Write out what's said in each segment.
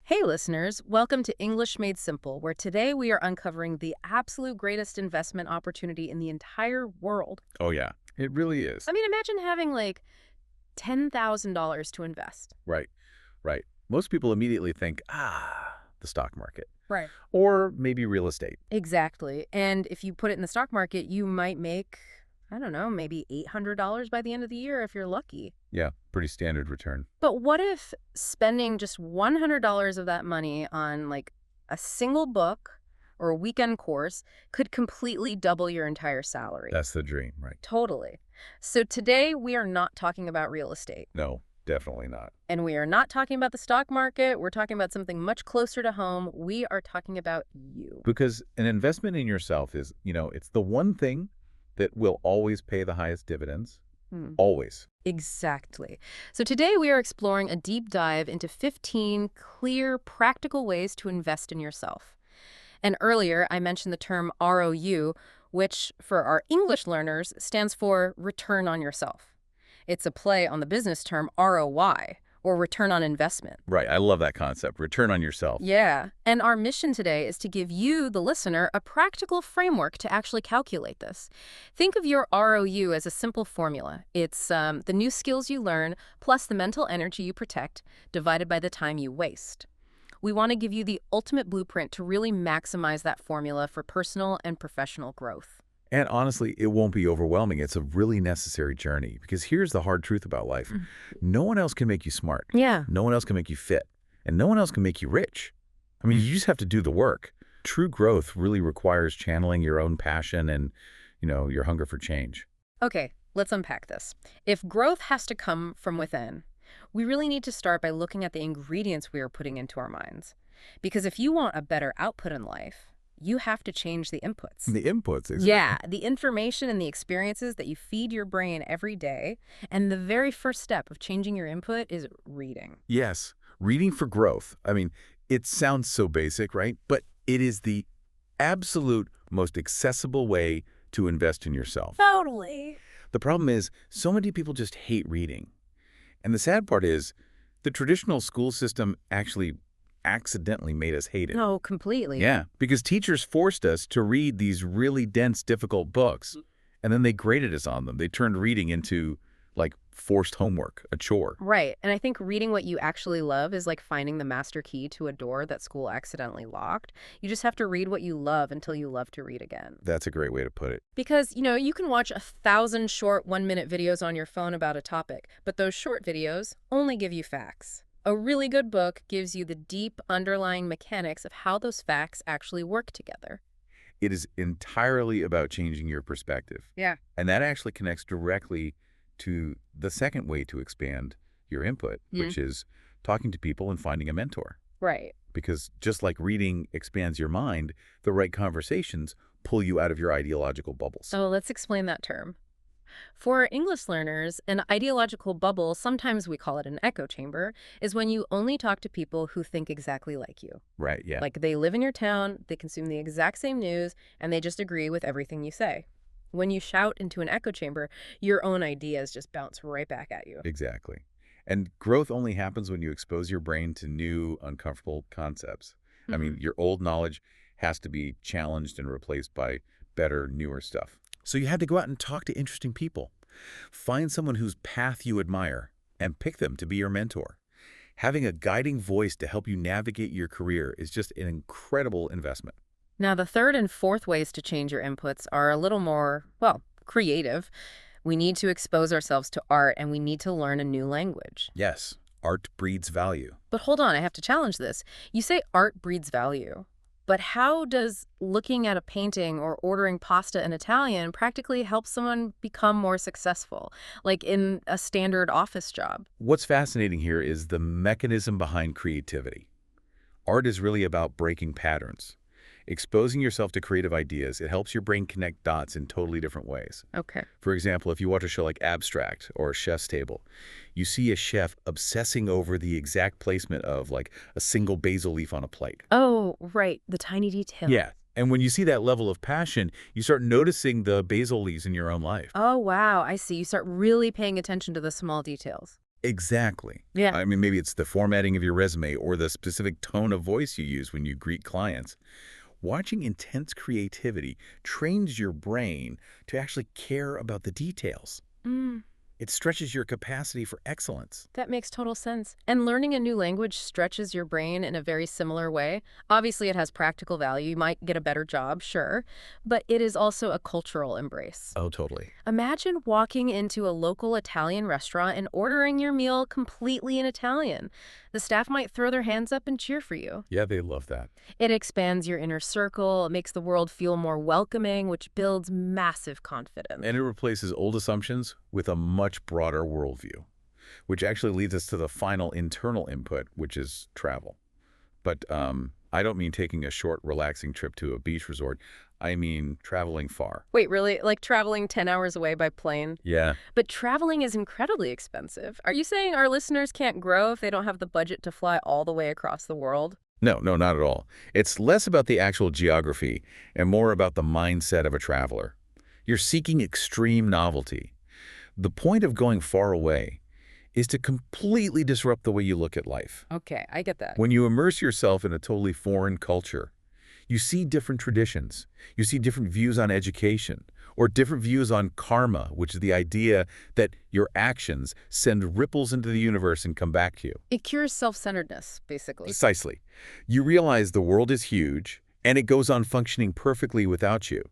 Hey, listeners, welcome to English Made Simple, where today we are uncovering the absolute greatest investment opportunity in the entire world. Oh, yeah. It really is. I mean, imagine having like $10,000 to invest. Right, right. Most people immediately think, the stock market, Right. or maybe real estate. Exactly. And if you put it in the stock market, you might make, I don't know, maybe $800 by the end of the year if you're lucky. Yeah, pretty standard return. But what if spending just $100 of that money on like a single book or a weekend course could completely double your entire salary? That's the dream, right? Totally. So today we are not talking about real estate, No, definitely not. and we are not talking about the stock market. We're talking about something much closer to home. We are talking about you. Because an investment in yourself is, it's the one thing that will always pay the highest dividends. Hmm. Always. Exactly. So today we are exploring a deep dive into 15 clear, practical ways to invest in yourself. And earlier I mentioned the term ROU, which for our English learners stands for return on yourself. It's a play on the business term ROI, or return on investment. Right. I love that concept. Return on yourself. Yeah, and our mission today is to give you, the listener, a practical framework to actually calculate this. Think of your ROU as a simple formula. It's the new skills you learn plus the mental energy you protect divided by the time you waste. We want to give you the ultimate blueprint to really maximize that formula for personal and professional growth. And honestly, it won't be overwhelming. It's a really necessary journey because here's the hard truth about life. No one else can make you smart. Yeah. No one else can make you fit. And no one else can make you rich. I mean, you just have to do the work. True growth really requires channeling your own passion and, your hunger for change. Okay, let's unpack this. If growth has to come from within, we really need to start by looking at the ingredients we are putting into our minds. Because if you want a better output in life, you have to change the inputs. The inputs, Yeah, the information and the experiences that you feed your brain every day. And the very first step of changing your input is reading. Yes, reading for growth. I mean, it sounds so basic, right? But it is the absolute most accessible way to invest in yourself. Totally. The problem is, so many people just hate reading. And the sad part is, the traditional school system actually accidentally made us hate it. No, completely. Yeah, because teachers forced us to read these really dense, difficult books, and then they graded us on them. They turned reading into, like, forced homework, a chore. Right. And I think reading what you actually love is like finding the master key to a door that school accidentally locked. You just have to read what you love until you love to read again. That's a great way to put it. Because, you can watch 1,000 short 1-minute videos on your phone about a topic, but those short videos only give you facts. A really good book gives you the deep underlying mechanics of how those facts actually work together. It is entirely about changing your perspective. Yeah. And that actually connects directly to the second way to expand your input, which is talking to people and finding a mentor. Right. Because just like reading expands your mind, the right conversations pull you out of your ideological bubbles. So let's explain that term. For English learners, an ideological bubble, sometimes we call it an echo chamber, is when you only talk to people who think exactly like you. Right, yeah. Like they live in your town, they consume the exact same news, and they just agree with everything you say. When you shout into an echo chamber, your own ideas just bounce right back at you. Exactly. And growth only happens when you expose your brain to new, uncomfortable concepts. I mean, your old knowledge has to be challenged and replaced by better, newer stuff. So you have to go out and talk to interesting people. Find someone whose path you admire and pick them to be your mentor. Having a guiding voice to help you navigate your career is just an incredible investment. Now, the third and fourth ways to change your inputs are a little more, well, creative. We need to expose ourselves to art and we need to learn a new language. Yes, art breeds value. But hold on, I have to challenge this. You say art breeds value, but how does looking at a painting or ordering pasta in Italian practically help someone become more successful, like in a standard office job? What's fascinating here is the mechanism behind creativity. Art is really about breaking patterns. Exposing yourself to creative ideas, it helps your brain connect dots in totally different ways. Okay. For example, if you watch a show like Abstract or Chef's Table, you see a chef obsessing over the exact placement of like a single basil leaf on a plate. Oh, right, the tiny detail. Yeah. And when you see that level of passion, you start noticing the basil leaves in your own life. Oh, wow, I see. You start really paying attention to the small details. Exactly. Yeah. I mean, maybe it's the formatting of your resume or the specific tone of voice you use when you greet clients. Watching intense creativity trains your brain to actually care about the details. Mm. It stretches your capacity for excellence. That makes total sense. And learning a new language stretches your brain in a very similar way. Obviously, it has practical value. You might get a better job, sure, but it is also a cultural embrace. Oh, totally. Imagine walking into a local Italian restaurant and ordering your meal completely in Italian. The staff might throw their hands up and cheer for you. Yeah, they love that. It expands your inner circle, it makes the world feel more welcoming, which builds massive confidence. And it replaces old assumptions with a much broader worldview, which actually leads us to the final internal input, which is travel. But I don't mean taking a short, relaxing trip to a beach resort. I mean traveling far. Wait, really? Like traveling 10 hours away by plane? Yeah. But traveling is incredibly expensive. Are you saying our listeners can't grow if they don't have the budget to fly all the way across the world? No, no, not at all. It's less about the actual geography and more about the mindset of a traveler. You're seeking extreme novelty. The point of going far away is to completely disrupt the way you look at life. Okay, I get that. When you immerse yourself in a totally foreign culture, you see different traditions. You see different views on education or different views on karma, which is the idea that your actions send ripples into the universe and come back to you. It cures self-centeredness, basically. Precisely. You realize the world is huge and it goes on functioning perfectly without you.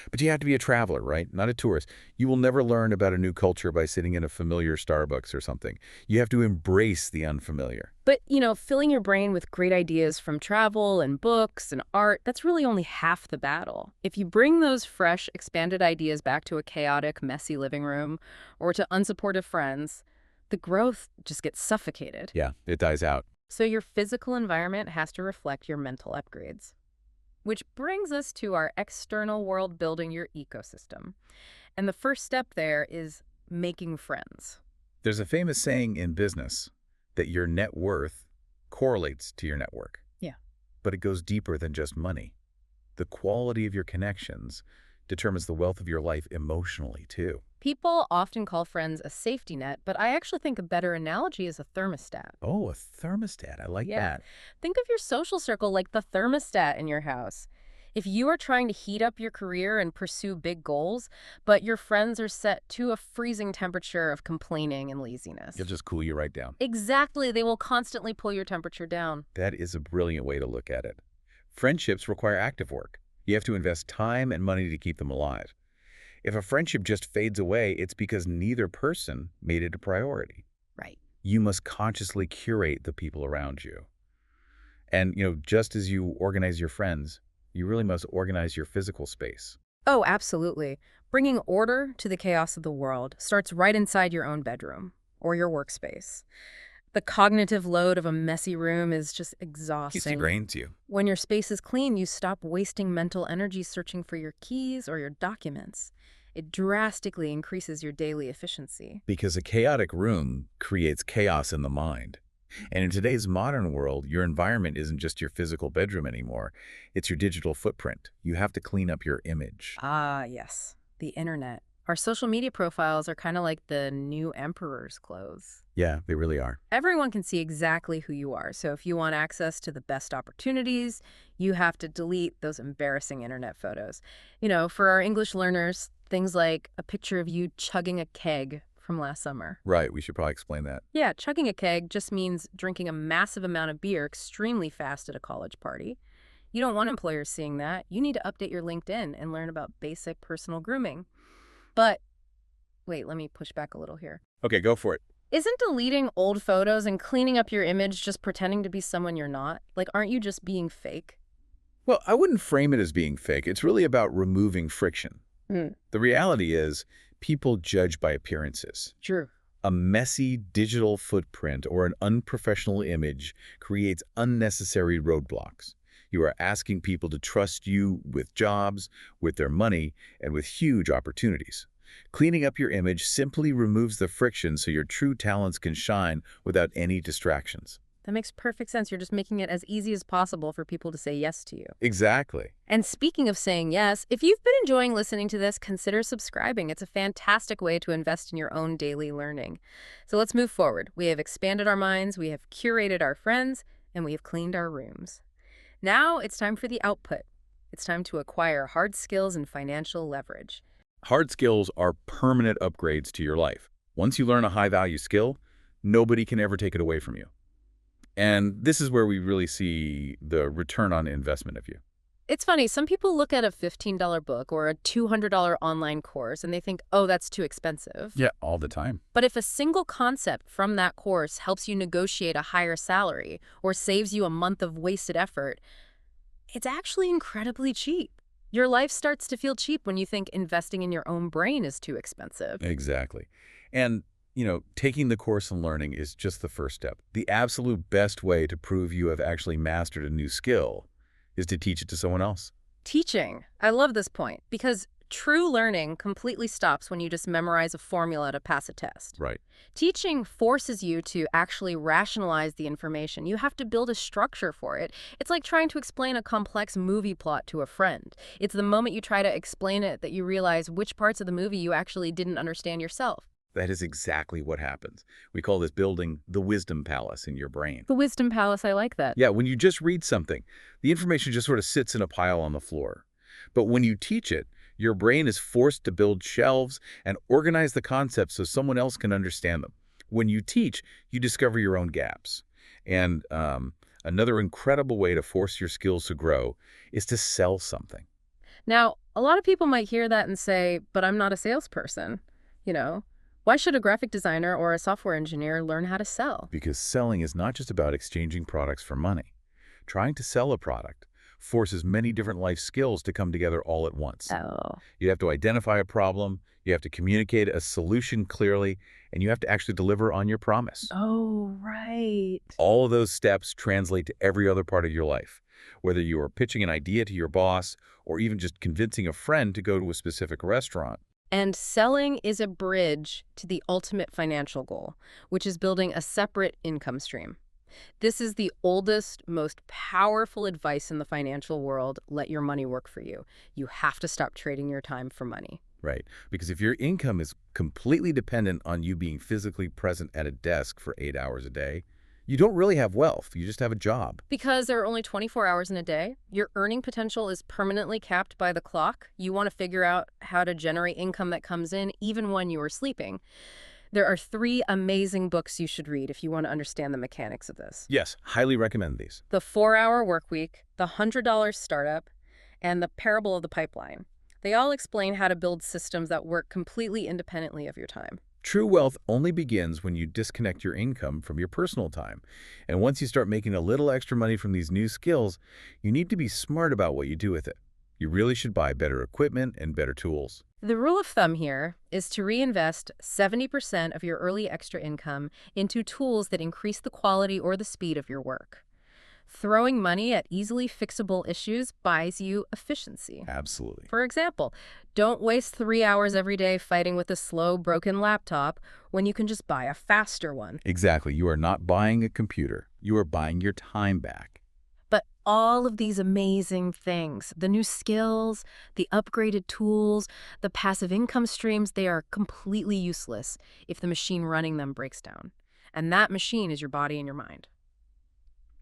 But you have to be a traveler, right? Not a tourist. You will never learn about a new culture by sitting in a familiar Starbucks or something. You have to embrace the unfamiliar. But, filling your brain with great ideas from travel and books and art, that's really only half the battle. If you bring those fresh, expanded ideas back to a chaotic, messy living room or to unsupportive friends, the growth just gets suffocated. Yeah, it dies out. So your physical environment has to reflect your mental upgrades. Which brings us to our external world, building your ecosystem. And the first step there is making friends. There's a famous saying in business that your net worth correlates to your network. Yeah. But it goes deeper than just money. The quality of your connections determines the wealth of your life emotionally, too. People often call friends a safety net, but I actually think a better analogy is a thermostat. Oh, a thermostat. I like that. Think of your social circle like the thermostat in your house. If you are trying to heat up your career and pursue big goals, but your friends are set to a freezing temperature of complaining and laziness. It'll just cool you right down. Exactly. They will constantly pull your temperature down. That is a brilliant way to look at it. Friendships require active work. You have to invest time and money to keep them alive. If a friendship just fades away, it's because neither person made it a priority. Right. You must consciously curate the people around you. And, just as you organize your friends, you really must organize your physical space. Oh, absolutely. Bringing order to the chaos of the world starts right inside your own bedroom or your workspace. The cognitive load of a messy room is just exhausting. It drains you. When your space is clean, you stop wasting mental energy searching for your keys or your documents. It drastically increases your daily efficiency. Because a chaotic room creates chaos in the mind. And in today's modern world, your environment isn't just your physical bedroom anymore. It's your digital footprint. You have to clean up your image. Ah, yes. The internet. Our social media profiles are kind of like the new emperor's clothes. Yeah, they really are. Everyone can see exactly who you are. So if you want access to the best opportunities, you have to delete those embarrassing internet photos. For our English learners, things like a picture of you chugging a keg from last summer. Right, we should probably explain that. Yeah, chugging a keg just means drinking a massive amount of beer extremely fast at a college party. You don't want employers seeing that. You need to update your LinkedIn and learn about basic personal grooming. But wait, let me push back a little here. Okay, go for it. Isn't deleting old photos and cleaning up your image just pretending to be someone you're not? Like, aren't you just being fake? Well, I wouldn't frame it as being fake. It's really about removing friction. The reality is, people judge by appearances. True. A messy digital footprint or an unprofessional image creates unnecessary roadblocks. You are asking people to trust you with jobs, with their money, and with huge opportunities. Cleaning up your image simply removes the friction so your true talents can shine without any distractions. That makes perfect sense. You're just making it as easy as possible for people to say yes to you. Exactly. And speaking of saying yes, if you've been enjoying listening to this, consider subscribing. It's a fantastic way to invest in your own daily learning. So let's move forward. We have expanded our minds, we have curated our friends, and we have cleaned our rooms. Now it's time for the output. It's time to acquire hard skills and financial leverage. Hard skills are permanent upgrades to your life. Once you learn a high-value skill, nobody can ever take it away from you. And this is where we really see the return on investment of you. It's funny, some people look at a $15 book or a $200 online course and they think, oh, that's too expensive. Yeah, all the time. But if a single concept from that course helps you negotiate a higher salary or saves you a month of wasted effort, it's actually incredibly cheap. Your life starts to feel cheap when you think investing in your own brain is too expensive. Exactly. And taking the course and learning is just the first step. The absolute best way to prove you have actually mastered a new skill is to teach it to someone else. Teaching. I love this point because true learning completely stops when you just memorize a formula to pass a test. Right. Teaching forces you to actually rationalize the information. You have to build a structure for it. It's like trying to explain a complex movie plot to a friend. It's the moment you try to explain it that you realize which parts of the movie you actually didn't understand yourself. That is exactly what happens. We call this building the wisdom palace in your brain. The Wisdom Palace, I like that. Yeah, when you just read something, the information just sort of sits in a pile on the floor. But when you teach it, your brain is forced to build shelves and organize the concepts so someone else can understand them. When you teach, you discover your own gaps. And another incredible way to force your skills to grow is to sell something. Now, a lot of people might hear that and say, but I'm not a salesperson. Why should a graphic designer or a software engineer learn how to sell? Because selling is not just about exchanging products for money. Trying to sell a product forces many different life skills to come together all at once. Oh. You have to identify a problem, you have to communicate a solution clearly, and you have to actually deliver on your promise. Oh, right. All of those steps translate to every other part of your life, whether you are pitching an idea to your boss or even just convincing a friend to go to a specific restaurant. And selling is a bridge to the ultimate financial goal, which is building a separate income stream. This is the oldest, most powerful advice in the financial world. Let your money work for you. You have to stop trading your time for money. Right, because if your income is completely dependent on you being physically present at a desk for 8 hours a day, you don't really have wealth, you just have a job. Because there are only 24 hours in a day, your earning potential is permanently capped by the clock. You want to figure out how to generate income that comes in even when you are sleeping. There are 3 amazing books you should read if you want to understand the mechanics of this. Yes, highly recommend these. The 4-Hour Workweek, The $100 Startup, and The Parable of the Pipeline. They all explain how to build systems that work completely independently of your time. True wealth only begins when you disconnect your income from your personal time. And once you start making a little extra money from these new skills, you need to be smart about what you do with it. You really should buy better equipment and better tools. The rule of thumb here is to reinvest 70% of your early extra income into tools that increase the quality or the speed of your work. Throwing money at easily fixable issues buys you efficiency. Absolutely. For example, don't waste 3 hours every day fighting with a slow, broken laptop when you can just buy a faster one. Exactly. You are not buying a computer. You are buying your time back. But all of these amazing things, the new skills, the upgraded tools, the passive income streams, they are completely useless if the machine running them breaks down. And that machine is your body and your mind.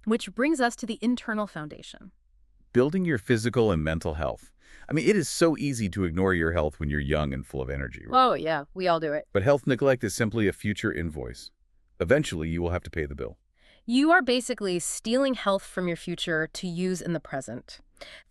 Which brings us to the internal foundation. Building your physical and mental health. I mean, it is so easy to ignore your health when you're young and full of energy. Right? Oh, yeah, we all do it. But health neglect is simply a future invoice. Eventually, you will have to pay the bill. You are basically stealing health from your future to use in the present.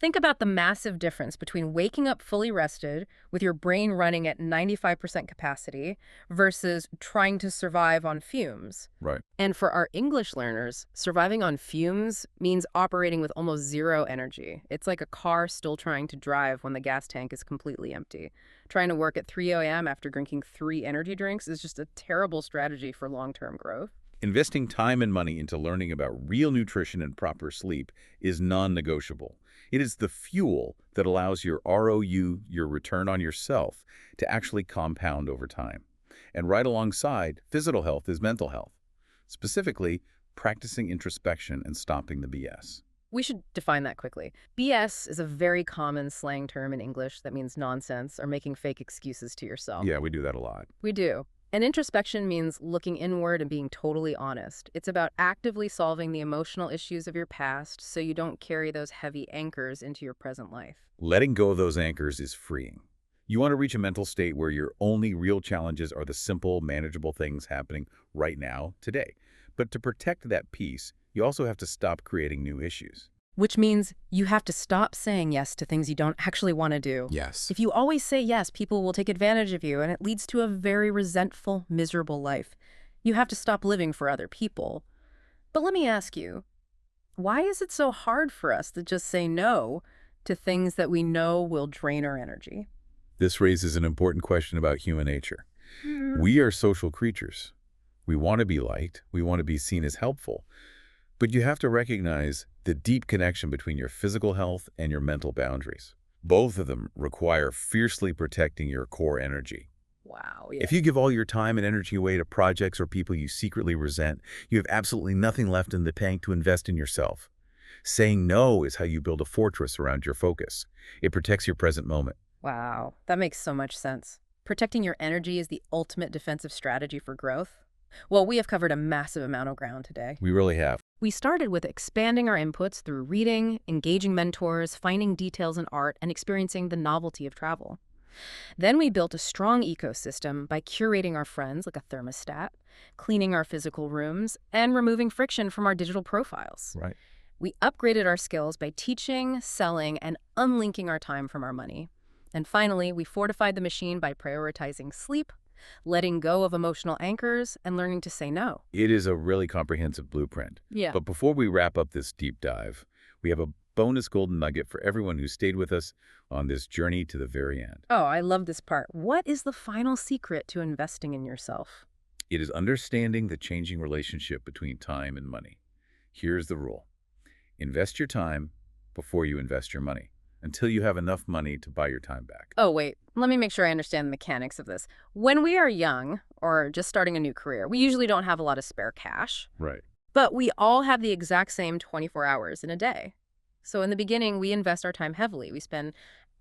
Think about the massive difference between waking up fully rested with your brain running at 95% capacity versus trying to survive on fumes. Right. And for our English learners, surviving on fumes means operating with almost zero energy. It's like a car still trying to drive when the gas tank is completely empty. Trying to work at 3 a.m. after drinking 3 energy drinks is just a terrible strategy for long-term growth. Investing time and money into learning about real nutrition and proper sleep is non-negotiable. It is the fuel that allows your ROU, your return on yourself, to actually compound over time. And right alongside, physical health is mental health. Specifically, practicing introspection and stopping the BS. We should define that quickly. BS is a very common slang term in English that means nonsense or making fake excuses to yourself. Yeah, we do that a lot. We do. And introspection means looking inward and being totally honest. It's about actively solving the emotional issues of your past so you don't carry those heavy anchors into your present life. Letting go of those anchors is freeing. You want to reach a mental state where your only real challenges are the simple, manageable things happening right now, today. But to protect that peace, you also have to stop creating new issues. Which means you have to stop saying yes to things you don't actually want to do. Yes. If you always say yes, people will take advantage of you, and it leads to a very resentful, miserable life. You have to stop living for other people. But let me ask you, why is it so hard for us to just say no to things that we know will drain our energy? This raises an important question about human nature. We are social creatures. We want to be liked. We want to be seen as helpful. But you have to recognize the deep connection between your physical health and your mental boundaries. Both of them require fiercely protecting your core energy. Wow, yeah. If you give all your time and energy away to projects or people you secretly resent, you have absolutely nothing left in the tank to invest in yourself. Saying no is how you build a fortress around your focus. It protects your present moment. Wow, that makes so much sense. Protecting your energy is the ultimate defensive strategy for growth. Well, we have covered a massive amount of ground today. We really have. We started with expanding our inputs through reading, engaging mentors, finding details in art, and experiencing the novelty of travel. Then we built a strong ecosystem by curating our friends like a thermostat, cleaning our physical rooms, and removing friction from our digital profiles. Right. We upgraded our skills by teaching, selling, and unlinking our time from our money. And finally, we fortified the machine by prioritizing sleep, letting go of emotional anchors, and learning to say no. It is a really comprehensive blueprint. Yeah. But before we wrap up this deep dive, we have a bonus golden nugget for everyone who stayed with us on this journey to the very end. Oh, I love this part. What is the final secret to investing in yourself? It is understanding the changing relationship between time and money. Here's the rule. Invest your time before you invest your money, until you have enough money to buy your time back. Oh, wait. Let me make sure I understand the mechanics of this. When we are young or just starting a new career, we usually don't have a lot of spare cash. Right. But we all have the exact same 24 hours in a day. So in the beginning, we invest our time heavily. We spend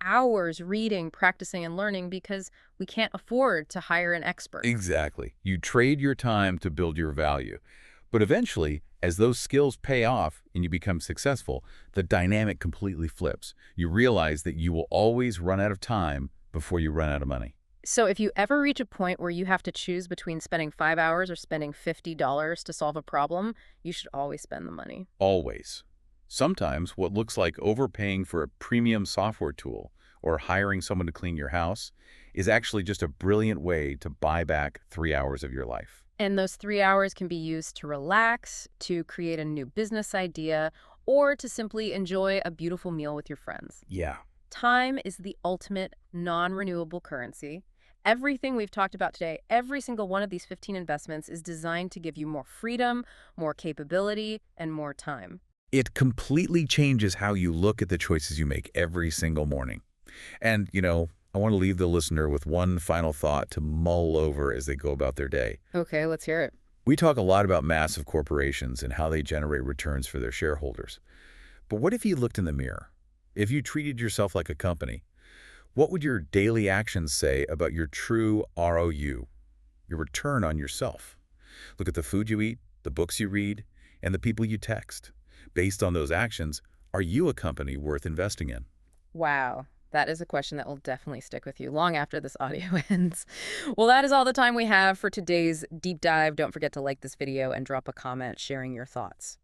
hours reading, practicing, and learning because we can't afford to hire an expert. Exactly. You trade your time to build your value. But eventually, as those skills pay off and you become successful, the dynamic completely flips. You realize that you will always run out of time before you run out of money. So if you ever reach a point where you have to choose between spending 5 hours or spending $50 to solve a problem, you should always spend the money. Always. Sometimes what looks like overpaying for a premium software tool or hiring someone to clean your house is actually just a brilliant way to buy back 3 hours of your life. And those 3 hours can be used to relax, to create a new business idea, or to simply enjoy a beautiful meal with your friends. Yeah. Time is the ultimate non-renewable currency. Everything we've talked about today, every single one of these 15 investments is designed to give you more freedom, more capability, and more time. It completely changes how you look at the choices you make every single morning. And, I want to leave the listener with one final thought to mull over as they go about their day. Okay, let's hear it. We talk a lot about massive corporations and how they generate returns for their shareholders. But what if you looked in the mirror? If you treated yourself like a company, what would your daily actions say about your true ROU, your return on yourself? Look at the food you eat, the books you read, and the people you text. Based on those actions, are you a company worth investing in? Wow. That is a question that will definitely stick with you long after this audio ends. Well, that is all the time we have for today's deep dive. Don't forget to like this video and drop a comment sharing your thoughts.